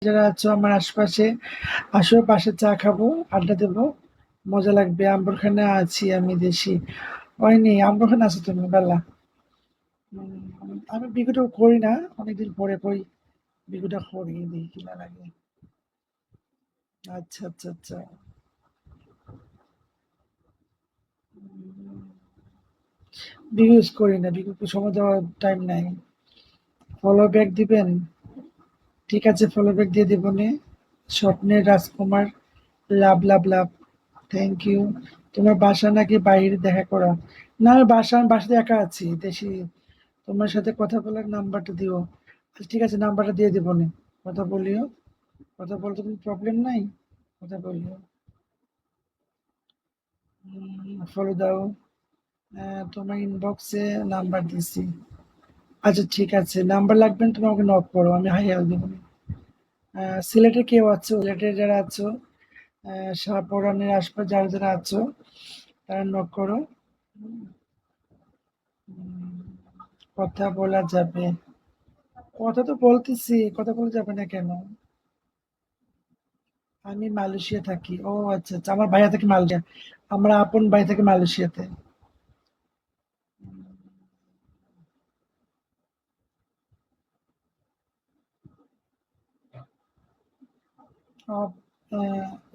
যারা আছো আমার আশপাশে, আসো পাশে চা খাবো, আড্ডা দেবো, মজা লাগবে। আম্বরখানে আছি আমি দেশি। হয়নি আম্বরখানে আছো তুমি বেলা? আমি বিঘুটা করি না, অনেকদিন পরে করি। বিঘুটা করি, দেখি কি না লাগে। আচ্ছা আচ্ছা আচ্ছা। বিঘু ইউজ করি না, বিঘুকে সময় দেওয়ার টাইম নাই। ফলো ব্যাক দিবেন? ঠিক আছে, ফলো ব্যাক দিয়ে দেবো নে। স্বপ্নের রাজকুমার, লাভ লাভ লাভ। Thank you. তোমার বাসা নাকি বাইরে দেখা করা? না, আমি বাসাতে একা আছি দেশি। তোমার সাথে কথা বলার নাম্বারটা দিও। আচ্ছা ঠিক আছে, নাম্বারটা দিয়ে দেবো নে। কথা বলিও। কথা বলতে কোনো প্রবলেম নাই। কথা বলিও। ফলো দাও। তোমার ইনবক্সে নাম্বার দিছি। আচ্ছা ঠিক আছে, নাম্বার লাগবে না, তুমি আমাকে নক করো, আমি হাই হ্যালো দেবো নে। সিলেটে কেউ আছো? সিলেটে যারা আছো, শাহপরানের আশপাশ যারা যারা আছো, তারা নক করো। কথা বলা যাবে? কথা তো বলতেছি, কথা বলা যাবে না কেন? আমি মালয়েশিয়া থাকি। ও আচ্ছা আচ্ছা, আমার ভাইয়া থাকে মালয়েশিয়া। আমরা আপন ভাই থাকে মালয়েশিয়াতে। অপ-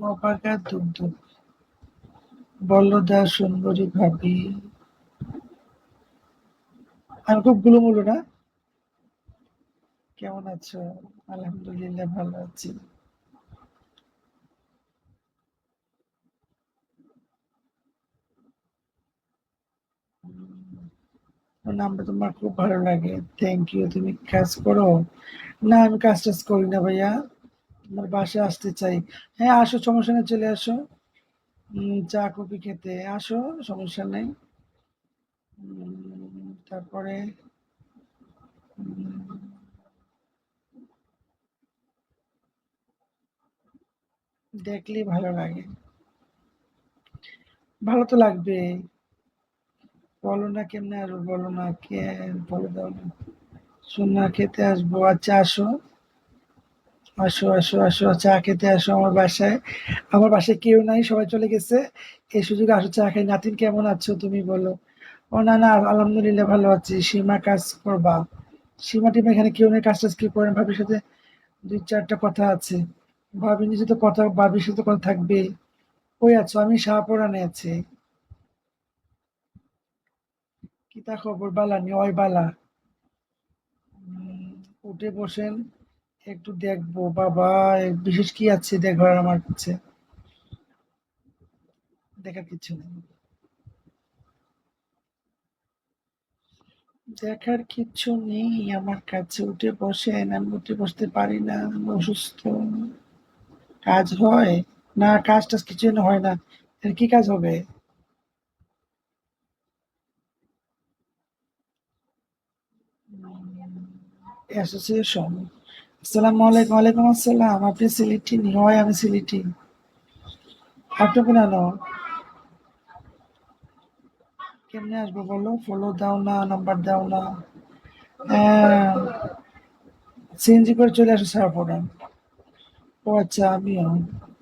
অপাকা দুগ্ধ, বল্লদা সুন্দরী ভাবি। আমি খুব গুলুমুলু না? কেমন আছো? আলহামদুলিল্লাহ ভালো আছি। নামটা তোমার খুব ভালো লাগে, থ্যাংক ইউ। তুমি কাজ করো? না, আমি কাজ টাজ করি না ভাইয়া। তোমার বাসায় আসতে চাই। হ্যাঁ আসো, সমস্যা নেই, চলে আসো। চা কফি খেতে আসো, সমস্যা নেই। তারপরে দেখলেই ভালো লাগে। ভালো তো লাগবে। বলো না কেমনে আসবো, বলো না কে, বলে দাও না। সোনা খেতে আসবো, আচ্ছা আসো। আসো আসো আসো, চা খেতে আসো আমার বাসায়। আমার বাসায় কেউ নাই, সবাই চলে গেছে। এই সুযোগে আসো, চা খাই। নাতিন কেমন আছো তুমি বলো? ও না না, আলহামদুলিল্লাহ ভালো আছি। সীমা কাজ করবা? সীমা টিমা এখানে কেউ নেই, কাজ টাজ কি করেন ভাবির সাথে দুই চারটা কথা আছে। ভাবি নিজে তো কথা, ভাবির সাথে কথা থাকবে। কই আছো? আমি শাহপরানে আছি। কি তা খবর বালা নি ওই বালা? উঠে বসেন, একটু দেখবো বাবা। বিশেষ কি আছে দেখবার আমার কাছে? দেখার কিছু নেই। দেখার কিছু নেই আমার কাছে, উঠে বসেন। আমি উঠে বসতে পারি না, আমি অসুস্থ। কাজ হয়? না, কাজ টাজ কিছু না, হয় না। এর কি কাজ হবে? অ্যাসোসিয়েশন। আসসালামু আলাইকুম। ওয়ালাইকুম আসসালাম। আপনি সিলেটি নি? হয় আমি সিলেটি। আপনি কোন আনো? কেমনে আসবো বলো? ফলো দাও না, নাম্বার দাও না। হ্যাঁ, সিএনজি করে চলে আসো সারাপোর্ট। ও আচ্ছা, আমিও।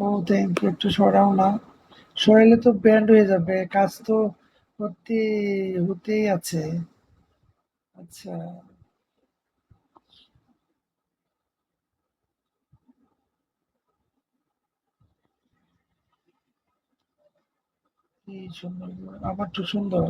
ও থ্যাংক ইউ, একটু সরাও না। সরাইলে তো ব্যান্ড হয়ে যাবে, কাজ তো করতে হতেই আছে। আচ্ছা। কি সুন্দর, আমার তো সুন্দর।